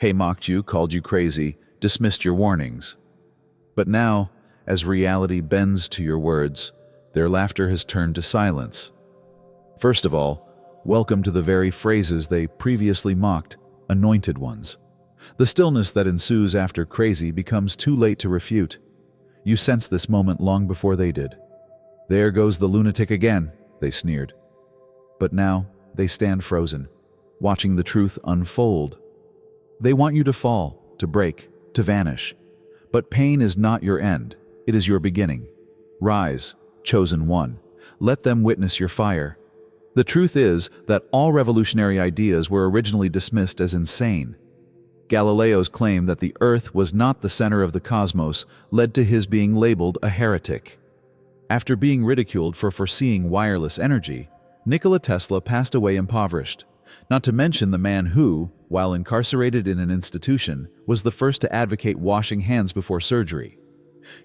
Hey mocked you, called you crazy, dismissed your warnings. But now, as reality bends to your words, their laughter has turned to silence. First of all, welcome to the very phrases they previously mocked, anointed ones. The stillness that ensues after crazy becomes too late to refute. You sense this moment long before they did. There goes the lunatic again, they sneered. But now, they stand frozen, watching the truth unfold. They want you to fall, to break, to vanish. But pain is not your end, it is your beginning. Rise, chosen one. Let them witness your fire. The truth is that all revolutionary ideas were originally dismissed as insane. Galileo's claim that the Earth was not the center of the cosmos led to his being labeled a heretic. After being ridiculed for foreseeing wireless energy, Nikola Tesla passed away impoverished, not to mention the man who, while incarcerated in an institution, was the first to advocate washing hands before surgery.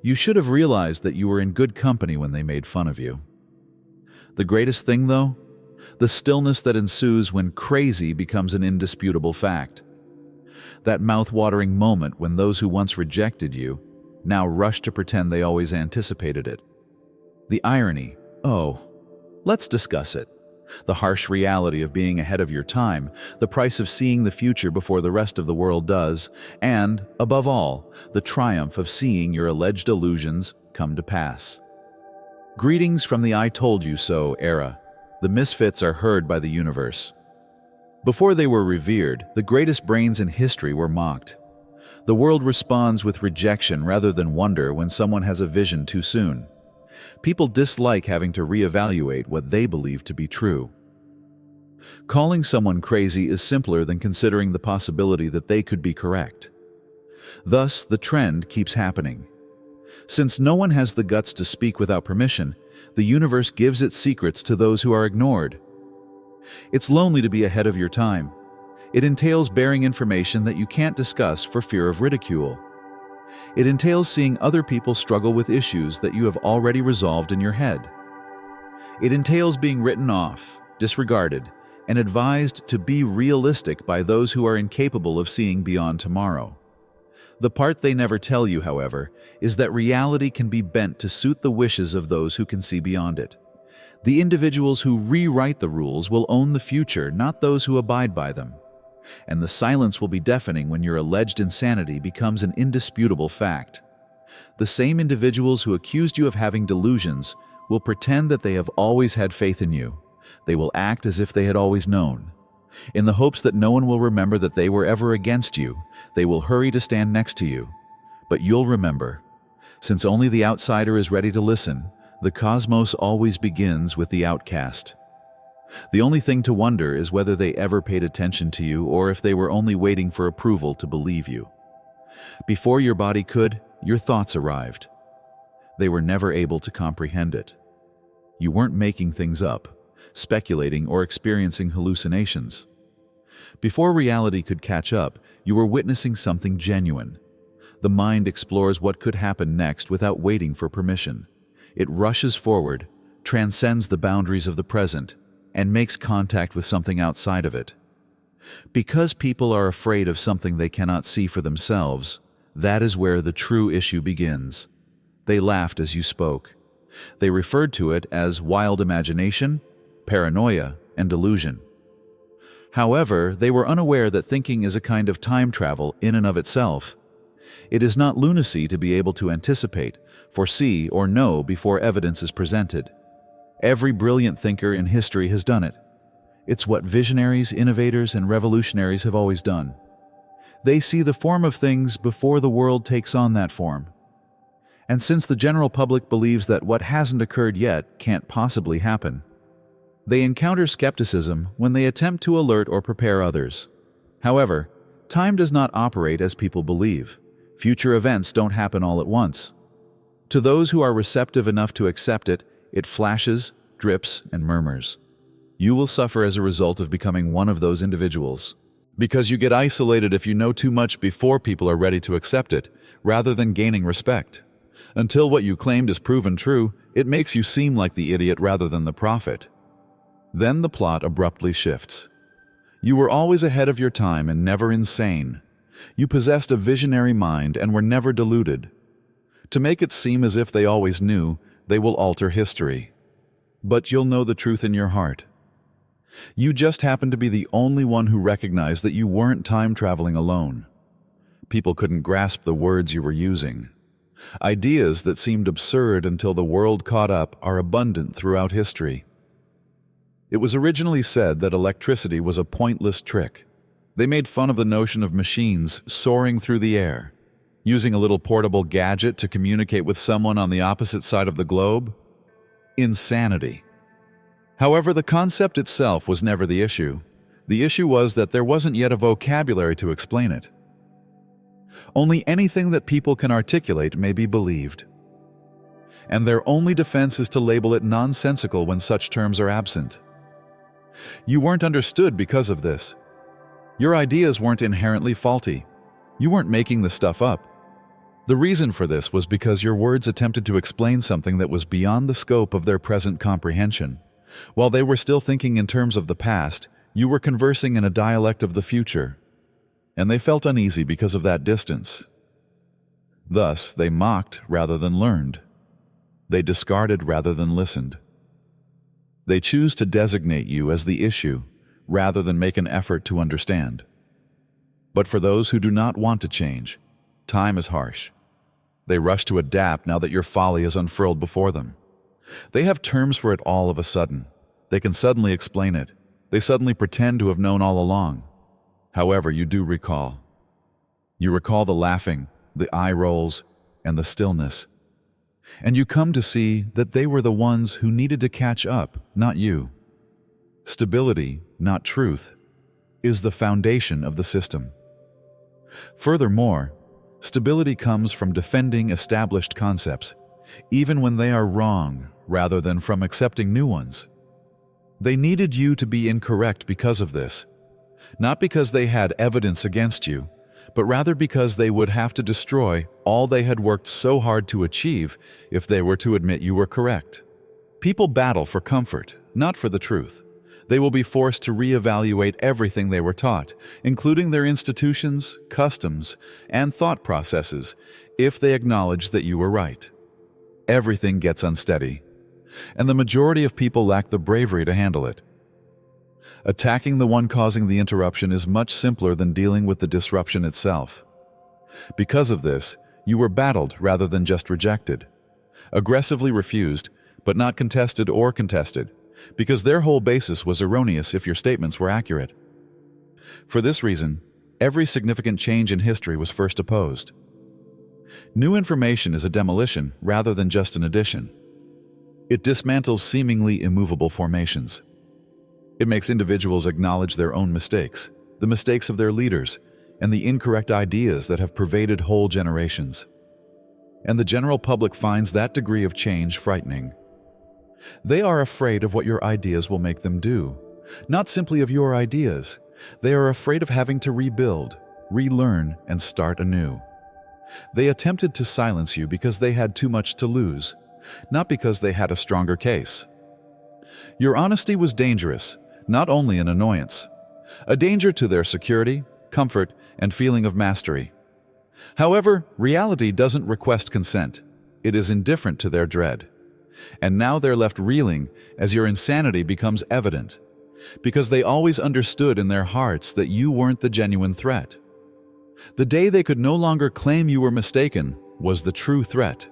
You should have realized that you were in good company when they made fun of you. The greatest thing, though? The stillness that ensues when crazy becomes an indisputable fact. That mouth-watering moment when those who once rejected you now rush to pretend they always anticipated it. The irony, let's discuss it. The harsh reality of being ahead of your time, the price of seeing the future before the rest of the world does, and, above all, the triumph of seeing your alleged illusions come to pass. Greetings from the I told you so era. The misfits are heard by the universe. Before they were revered, the greatest brains in history were mocked. The world responds with rejection rather than wonder when someone has a vision too soon. People dislike having to reevaluate what they believe to be true. Calling someone crazy is simpler than considering the possibility that they could be correct. Thus, the trend keeps happening. Since no one has the guts to speak without permission, the universe gives its secrets to those who are ignored. It's lonely to be ahead of your time. It entails bearing information that you can't discuss for fear of ridicule. It entails seeing other people struggle with issues that you have already resolved in your head. It entails being written off, disregarded, and advised to be realistic by those who are incapable of seeing beyond tomorrow. The part they never tell you, however, is that reality can be bent to suit the wishes of those who can see beyond it. The individuals who rewrite the rules will own the future, not those who abide by them. And the silence will be deafening when your alleged insanity becomes an indisputable fact. The same individuals who accused you of having delusions will pretend that they have always had faith in you. They will act as if they had always known. In the hopes that no one will remember that they were ever against you, they will hurry to stand next to you. But you'll remember. Since only the outsider is ready to listen, the cosmos always begins with the outcast. The only thing to wonder is whether they ever paid attention to you or if they were only waiting for approval to believe you. Before your body could, your thoughts arrived. They were never able to comprehend it. You weren't making things up, speculating or experiencing hallucinations. Before reality could catch up, you were witnessing something genuine. The mind explores what could happen next without waiting for permission. It rushes forward, transcends the boundaries of the present, and makes contact with something outside of it. Because people are afraid of something they cannot see for themselves, that is where the true issue begins. They laughed as you spoke. They referred to it as wild imagination, paranoia, and delusion. However, they were unaware that thinking is a kind of time travel in and of itself. It is not lunacy to be able to anticipate, foresee, or know before evidence is presented. Every brilliant thinker in history has done it. It's what visionaries, innovators, and revolutionaries have always done. They see the form of things before the world takes on that form. And since the general public believes that what hasn't occurred yet can't possibly happen, they encounter skepticism when they attempt to alert or prepare others. However, time does not operate as people believe. Future events don't happen all at once. To those who are receptive enough to accept it, it flashes, drips, and murmurs. You will suffer as a result of becoming one of those individuals. Because you get isolated if you know too much before people are ready to accept it, rather than gaining respect. Until what you claimed is proven true, it makes you seem like the idiot rather than the prophet. Then the plot abruptly shifts. You were always ahead of your time and never insane. You possessed a visionary mind and were never deluded. To make it seem as if they always knew, they will alter history. But you'll know the truth in your heart. You just happened to be the only one who recognized that you weren't time-traveling alone. People couldn't grasp the words you were using. Ideas that seemed absurd until the world caught up are abundant throughout history. It was originally said that electricity was a pointless trick. They made fun of the notion of machines soaring through the air, using a little portable gadget to communicate with someone on the opposite side of the globe. Insanity. However, the concept itself was never the issue. The issue was that there wasn't yet a vocabulary to explain it. Only anything that people can articulate may be believed. And their only defense is to label it nonsensical when such terms are absent. You weren't understood because of this. Your ideas weren't inherently faulty. You weren't making the stuff up. The reason for this was because your words attempted to explain something that was beyond the scope of their present comprehension. While they were still thinking in terms of the past, you were conversing in a dialect of the future. And they felt uneasy because of that distance. Thus, they mocked rather than learned. They discarded rather than listened. They choose to designate you as the issue, rather than make an effort to understand. But for those who do not want to change, time is harsh. They rush to adapt now that your folly is unfurled before them. They have terms for it all of a sudden. They can suddenly explain it. They suddenly pretend to have known all along. However, you do recall. You recall the laughing, the eye rolls, and the stillness. And you come to see that they were the ones who needed to catch up, not you. Stability, not truth, is the foundation of the system. Furthermore, stability comes from defending established concepts, even when they are wrong, rather than from accepting new ones. They needed you to be incorrect because of this, not because they had evidence against you, but rather because they would have to destroy all they had worked so hard to achieve if they were to admit you were correct. People battle for comfort, not for the truth. They will be forced to reevaluate everything they were taught, including their institutions, customs, and thought processes, if they acknowledge that you were right. Everything gets unsteady, and the majority of people lack the bravery to handle it. Attacking the one causing the interruption is much simpler than dealing with the disruption itself. Because of this, you were battled rather than just rejected. Aggressively refused, but not contested or contested, because their whole basis was erroneous if your statements were accurate. For this reason, every significant change in history was first opposed. New information is a demolition rather than just an addition. It dismantles seemingly immovable formations. It makes individuals acknowledge their own mistakes, the mistakes of their leaders, and the incorrect ideas that have pervaded whole generations. And the general public finds that degree of change frightening. They are afraid of what your ideas will make them do, not simply of your ideas. They are afraid of having to rebuild, relearn, and start anew. They attempted to silence you because they had too much to lose, not because they had a stronger case. Your honesty was dangerous, not only an annoyance, a danger to their security, comfort, and feeling of mastery. However, reality doesn't request consent. It is indifferent to their dread. And now they're left reeling as your insanity becomes evident, because they always understood in their hearts that you weren't the genuine threat. The day they could no longer claim you were mistaken was the true threat.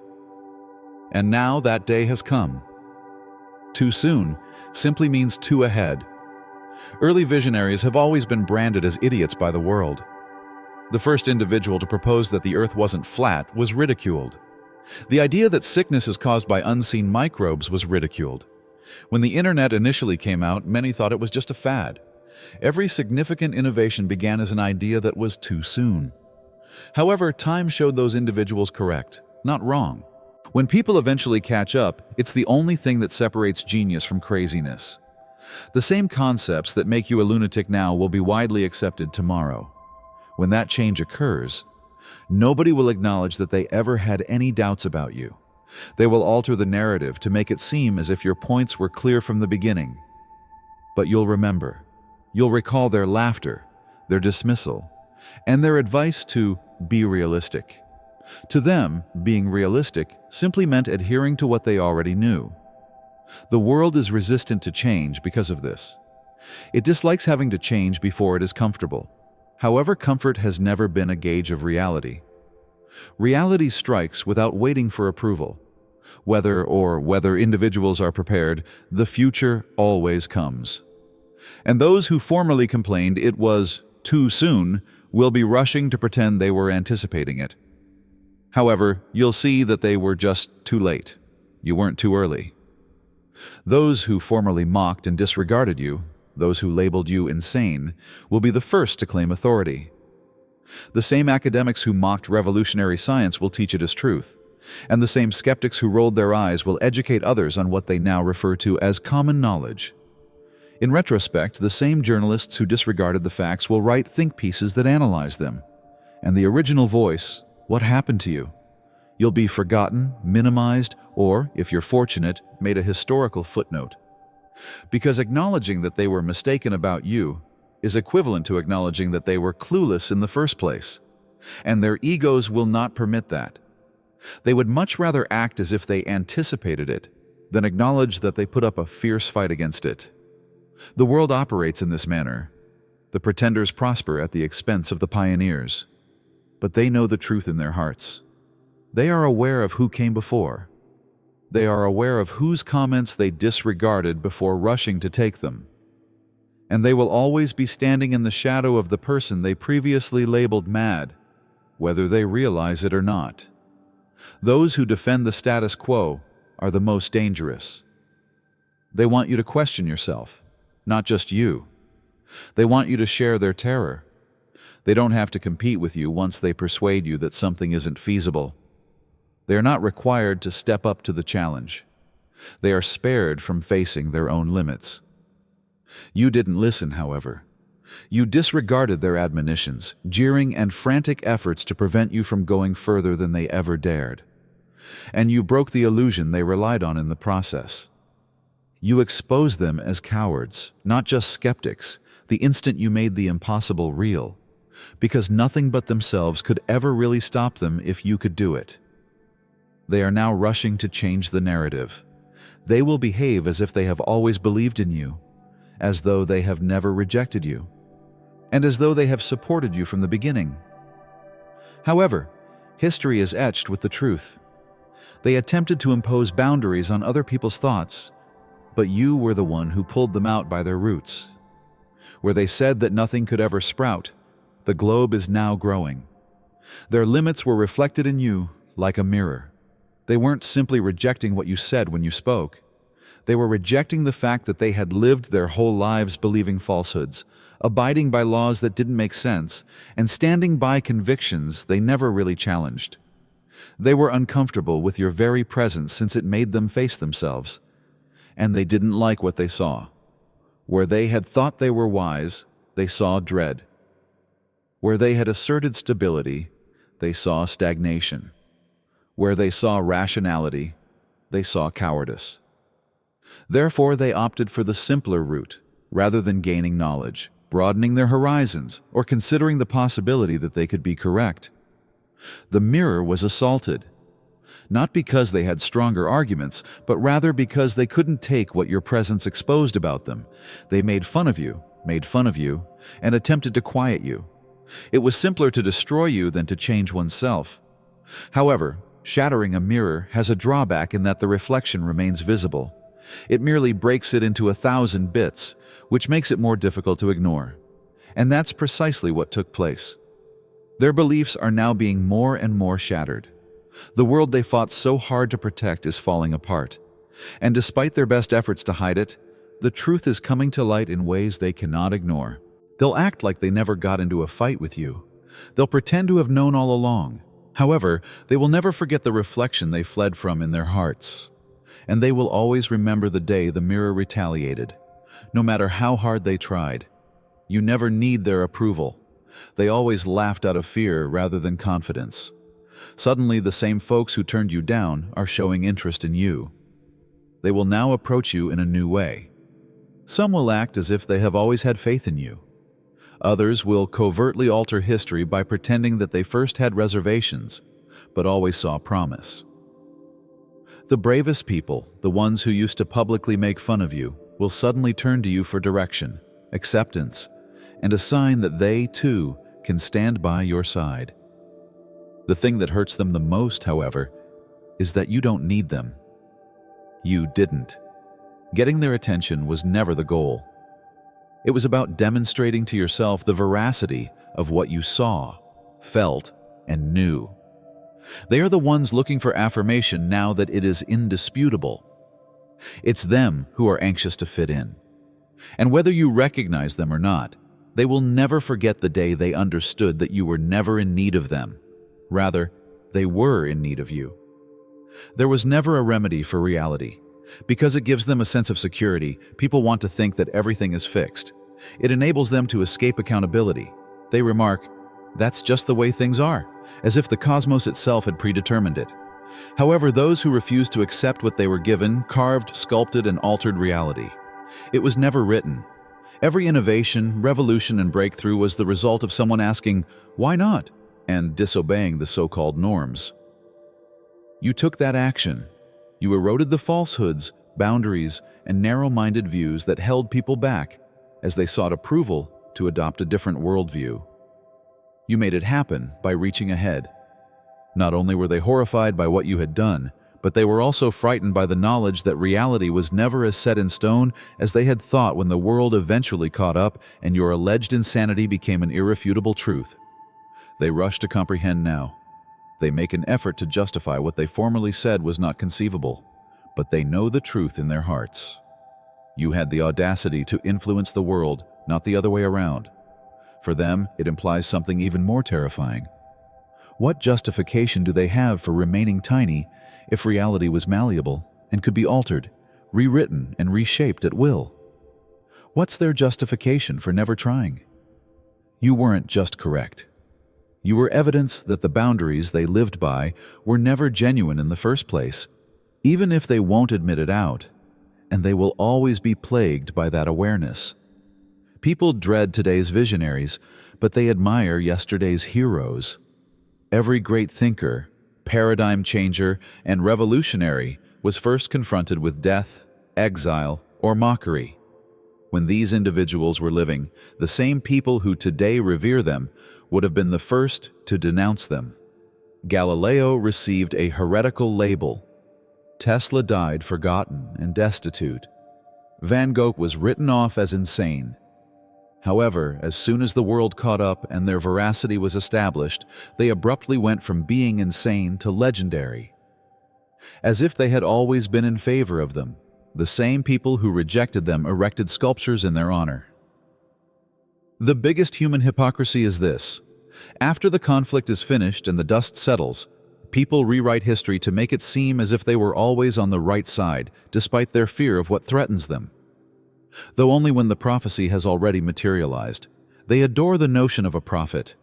And now that day has come. Too soon simply means too ahead. Early visionaries have always been branded as idiots by the world. The first individual to propose that the earth wasn't flat was ridiculed. The idea that sickness is caused by unseen microbes was ridiculed. When the internet initially came out, many thought it was just a fad. Every significant innovation began as an idea that was too soon. However, time showed those individuals correct, not wrong. When people eventually catch up, it's the only thing that separates genius from craziness. The same concepts that make you a lunatic now will be widely accepted tomorrow. When that change occurs, nobody will acknowledge that they ever had any doubts about you. They will alter the narrative to make it seem as if your points were clear from the beginning. But you'll remember. You'll recall their laughter, their dismissal, and their advice to be realistic. To them, being realistic simply meant adhering to what they already knew. The world is resistant to change because of this. It dislikes having to change before it is comfortable. However, comfort has never been a gauge of reality. Reality strikes without waiting for approval. Whether individuals are prepared, the future always comes. And those who formerly complained it was too soon will be rushing to pretend they were anticipating it. However, you'll see that they were just too late. You weren't too early. Those who formerly mocked and disregarded you, those who labeled you insane, will be the first to claim authority. The same academics who mocked revolutionary science will teach it as truth, and the same skeptics who rolled their eyes will educate others on what they now refer to as common knowledge. In retrospect, the same journalists who disregarded the facts will write think pieces that analyze them. And the original voice, what happened to you? You'll be forgotten, minimized, or, if you're fortunate, made a historical footnote. Because acknowledging that they were mistaken about you is equivalent to acknowledging that they were clueless in the first place. And their egos will not permit that. They would much rather act as if they anticipated it than acknowledge that they put up a fierce fight against it. The world operates in this manner. The pretenders prosper at the expense of the pioneers. But they know the truth in their hearts. They are aware of who came before. They are aware of whose comments they disregarded before rushing to take them. And they will always be standing in the shadow of the person they previously labeled mad, whether they realize it or not. Those who defend the status quo are the most dangerous. They want you to question yourself, not just you. They want you to share their terror. They don't have to compete with you once they persuade you that something isn't feasible. They are not required to step up to the challenge. They are spared from facing their own limits. You didn't listen, however. You disregarded their admonitions, jeering and frantic efforts to prevent you from going further than they ever dared. And you broke the illusion they relied on in the process. You exposed them as cowards, not just skeptics, the instant you made the impossible real, because nothing but themselves could ever really stop them if you could do it. They are now rushing to change the narrative. They will behave as if they have always believed in you, as though they have never rejected you, and as though they have supported you from the beginning. However, history is etched with the truth. They attempted to impose boundaries on other people's thoughts, but you were the one who pulled them out by their roots. Where they said that nothing could ever sprout, the globe is now growing. Their limits were reflected in you like a mirror. They weren't simply rejecting what you said when you spoke. They were rejecting the fact that they had lived their whole lives believing falsehoods, abiding by laws that didn't make sense, and standing by convictions they never really challenged. They were uncomfortable with your very presence since it made them face themselves. And they didn't like what they saw. Where they had thought they were wise, they saw dread. Where they had asserted stability, they saw stagnation. Where they saw rationality, they saw cowardice. Therefore, they opted for the simpler route, rather than gaining knowledge, broadening their horizons, or considering the possibility that they could be correct. The mirror was assaulted, not because they had stronger arguments, but rather because they couldn't take what your presence exposed about them. They made fun of you, and attempted to quiet you. It was simpler to destroy you than to change oneself. However, shattering a mirror has a drawback in that the reflection remains visible. It merely breaks it into 1,000 bits, which makes it more difficult to ignore. And that's precisely what took place. Their beliefs are now being more and more shattered. The world they fought so hard to protect is falling apart. And despite their best efforts to hide it, the truth is coming to light in ways they cannot ignore. They'll act like they never got into a fight with you. They'll pretend to have known all along. However, they will never forget the reflection they fled from in their hearts. And they will always remember the day the mirror retaliated, no matter how hard they tried. You never need their approval. They always laughed out of fear rather than confidence. Suddenly, the same folks who turned you down are showing interest in you. They will now approach you in a new way. Some will act as if they have always had faith in you. Others will covertly alter history by pretending that they first had reservations, but always saw promise. The bravest people, the ones who used to publicly make fun of you, will suddenly turn to you for direction, acceptance, and a sign that they, too, can stand by your side. The thing that hurts them the most, however, is that you don't need them. You didn't. Getting their attention was never the goal. It was about demonstrating to yourself the veracity of what you saw, felt, and knew. They are the ones looking for affirmation now that it is indisputable. It's them who are anxious to fit in. And whether you recognize them or not, they will never forget the day they understood that you were never in need of them. Rather, they were in need of you. There was never a remedy for reality. Because it gives them a sense of security, people want to think that everything is fixed. It enables them to escape accountability. They remark, "That's just the way things are," as if the cosmos itself had predetermined it. However, those who refused to accept what they were given carved, sculpted, and altered reality. It was never written. Every innovation, revolution, and breakthrough was the result of someone asking, "Why not?" and disobeying the so-called norms. You took that action. You eroded the falsehoods, boundaries, and narrow-minded views that held people back as they sought approval to adopt a different worldview. You made it happen by reaching ahead. Not only were they horrified by what you had done, but they were also frightened by the knowledge that reality was never as set in stone as they had thought when the world eventually caught up and your alleged insanity became an irrefutable truth. They rush to comprehend now. They make an effort to justify what they formerly said was not conceivable, but they know the truth in their hearts. You had the audacity to influence the world, not the other way around. For them, it implies something even more terrifying. What justification do they have for remaining tiny if reality was malleable and could be altered, rewritten, and reshaped at will? What's their justification for never trying? You weren't just correct. You were evidence that the boundaries they lived by were never genuine in the first place, even if they won't admit it out, and they will always be plagued by that awareness. People dread today's visionaries, but they admire yesterday's heroes. Every great thinker, paradigm changer, and revolutionary was first confronted with death, exile, or mockery. When these individuals were living, the same people who today revere them would have been the first to denounce them. Galileo received a heretical label. Tesla died forgotten and destitute. Van Gogh was written off as insane. However, as soon as the world caught up and their veracity was established, they abruptly went from being insane to legendary. As if they had always been in favor of them, the same people who rejected them erected sculptures in their honor. The biggest human hypocrisy is this. After the conflict is finished and the dust settles, people rewrite history to make it seem as if they were always on the right side, despite their fear of what threatens them. Though only when the prophecy has already materialized. They adore the notion of a prophet.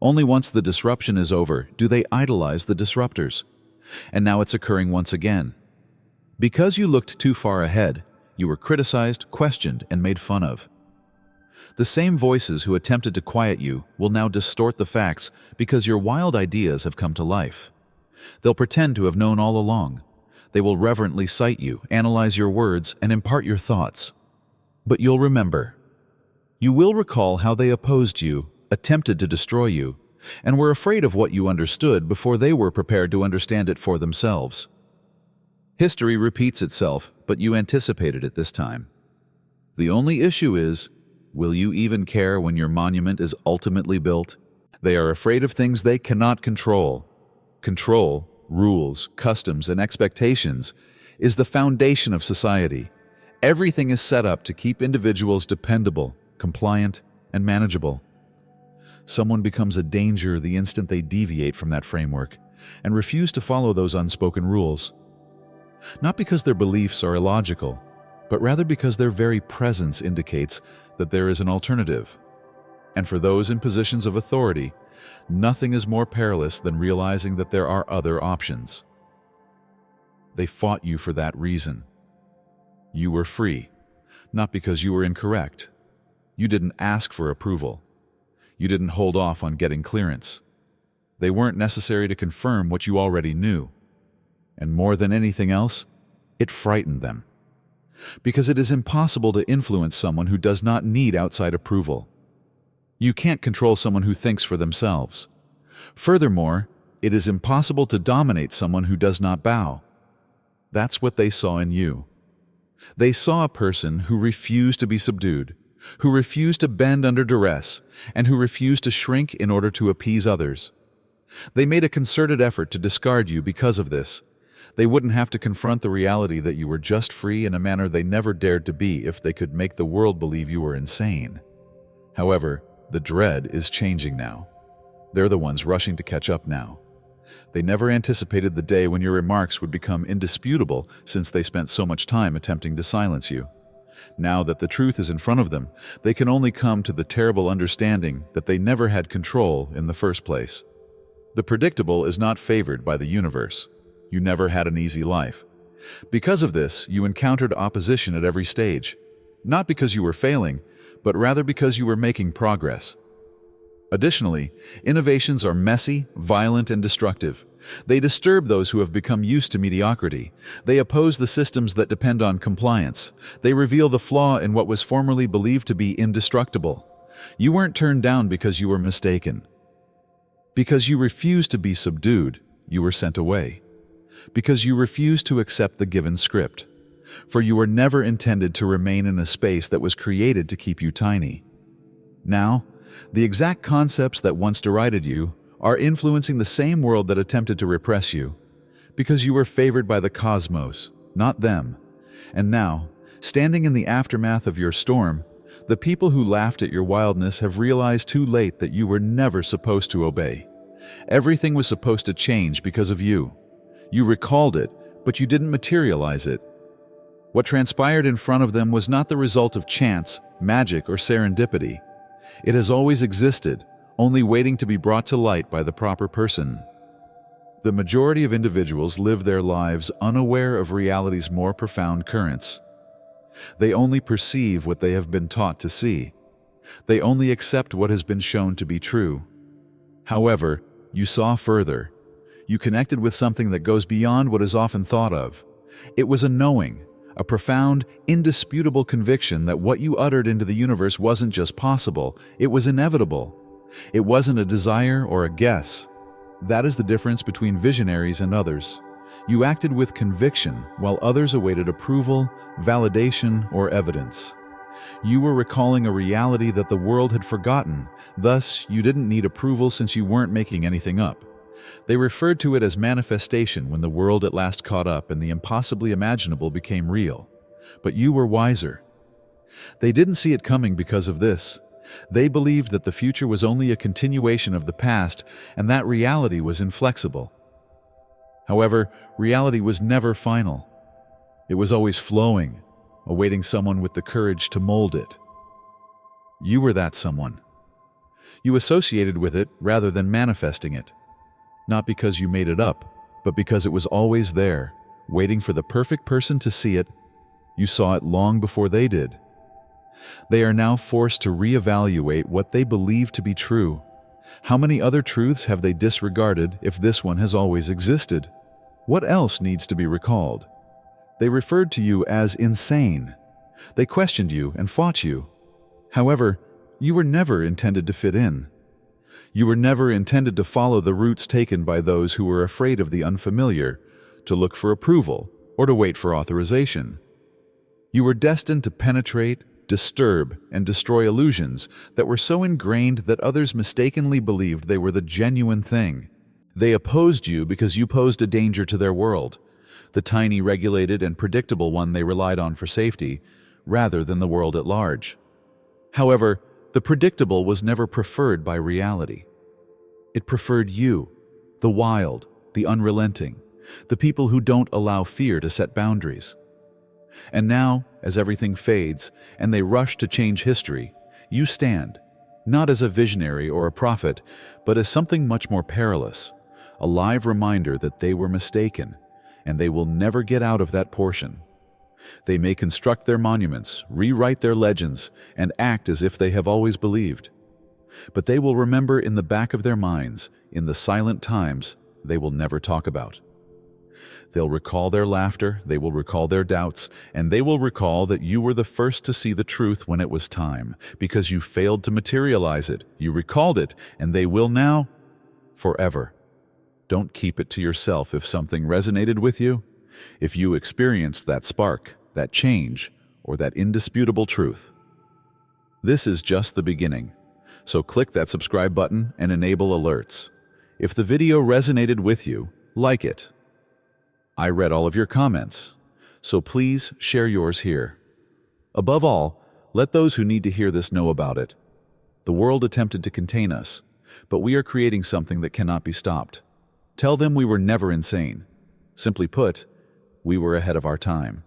Only once the disruption is over do they idolize the disruptors. And now it's occurring once again. Because you looked too far ahead, you were criticized, questioned, and made fun of. The same voices who attempted to quiet you will now distort the facts because your wild ideas have come to life. They'll pretend to have known all along. They will reverently cite you, analyze your words, and impart your thoughts. But you'll remember. You will recall how they opposed you, attempted to destroy you, and were afraid of what you understood before they were prepared to understand it for themselves. History repeats itself, but you anticipated it this time. The only issue is, will you even care when your monument is ultimately built? They are afraid of things they cannot control. Control, rules, customs, and expectations is the foundation of society. Everything is set up to keep individuals dependable, compliant, and manageable. Someone becomes a danger the instant they deviate from that framework and refuse to follow those unspoken rules. Not because their beliefs are illogical, but rather because their very presence indicates that there is an alternative. And for those in positions of authority, nothing is more perilous than realizing that there are other options. They fought you for that reason. You were free, not because you were incorrect. You didn't ask for approval. You didn't hold off on getting clearance. They weren't necessary to confirm what you already knew. And more than anything else, it frightened them. Because it is impossible to influence someone who does not need outside approval. You can't control someone who thinks for themselves. Furthermore, it is impossible to dominate someone who does not bow. That's what they saw in you. They saw a person who refused to be subdued, who refused to bend under duress, and who refused to shrink in order to appease others. They made a concerted effort to discard you because of this. They wouldn't have to confront the reality that you were just free in a manner they never dared to be if they could make the world believe you were insane. However, the dread is changing now. They're the ones rushing to catch up now. They never anticipated the day when your remarks would become indisputable since they spent so much time attempting to silence you. Now that the truth is in front of them, they can only come to the terrible understanding that they never had control in the first place. The predictable is not favored by the universe. You never had an easy life. Because of this, you encountered opposition at every stage. Not because you were failing, but rather because you were making progress. Additionally, innovations are messy, violent, and destructive. They disturb those who have become used to mediocrity. They oppose the systems that depend on compliance. They reveal the flaw in what was formerly believed to be indestructible. You weren't turned down because you were mistaken. Because you refused to be subdued, you were sent away. Because you refused to accept the given script. For you were never intended to remain in a space that was created to keep you tiny. Now, the exact concepts that once derided you are influencing the same world that attempted to repress you, because you were favored by the cosmos, not them. And now, standing in the aftermath of your storm, the people who laughed at your wildness have realized too late that you were never supposed to obey. Everything was supposed to change because of you. You recalled it, but you didn't materialize it. What transpired in front of them was not the result of chance, magic, or serendipity. It has always existed, only waiting to be brought to light by the proper person. The majority of individuals live their lives unaware of reality's more profound currents. They only perceive what they have been taught to see. They only accept what has been shown to be true. However, you saw further. You connected with something that goes beyond what is often thought of. It was a knowing, a profound, indisputable conviction that what you uttered into the universe wasn't just possible, it was inevitable. It wasn't a desire or a guess. That is the difference between visionaries and others. You acted with conviction while others awaited approval, validation, or evidence. You were recalling a reality that the world had forgotten. Thus, you didn't need approval since you weren't making anything up. They referred to it as manifestation when the world at last caught up and the impossibly imaginable became real. But you were wiser. They didn't see it coming because of this. They believed that the future was only a continuation of the past and that reality was inflexible. However, reality was never final. It was always flowing, awaiting someone with the courage to mold it. You were that someone. You associated with it rather than manifesting it. Not because you made it up, but because it was always there, waiting for the perfect person to see it. You saw it long before they did. They are now forced to reevaluate what they believe to be true. How many other truths have they disregarded if this one has always existed? What else needs to be recalled? They referred to you as insane. They questioned you and fought you. However, you were never intended to fit in. You were never intended to follow the routes taken by those who were afraid of the unfamiliar, to look for approval, or to wait for authorization. You were destined to penetrate, disturb, and destroy illusions that were so ingrained that others mistakenly believed they were the genuine thing. They opposed you because you posed a danger to their world, the tiny, regulated, and predictable one they relied on for safety, rather than the world at large. However, the predictable was never preferred by reality. It preferred you, the wild, the unrelenting, the people who don't allow fear to set boundaries. And now, as everything fades and they rush to change history, you stand, not as a visionary or a prophet, but as something much more perilous, a live reminder that they were mistaken, and they will never get out of that portion. They may construct their monuments, rewrite their legends, and act as if they have always believed. but they will remember in the back of their minds, in the silent times they will never talk about. They'll recall their laughter, they will recall their doubts, and they will recall that you were the first to see the truth when it was time, because you failed to materialize it. You recalled it, and they will now, forever. Don't keep it to yourself if something resonated with you. If you experienced that spark, that change, or that indisputable truth. This is just the beginning. So click that subscribe button and enable alerts. If the video resonated with you, like it. I read all of your comments, so please share yours here. Above all, let those who need to hear this know about it. The world attempted to contain us, but we are creating something that cannot be stopped. Tell them we were never insane. Simply put, we were ahead of our time.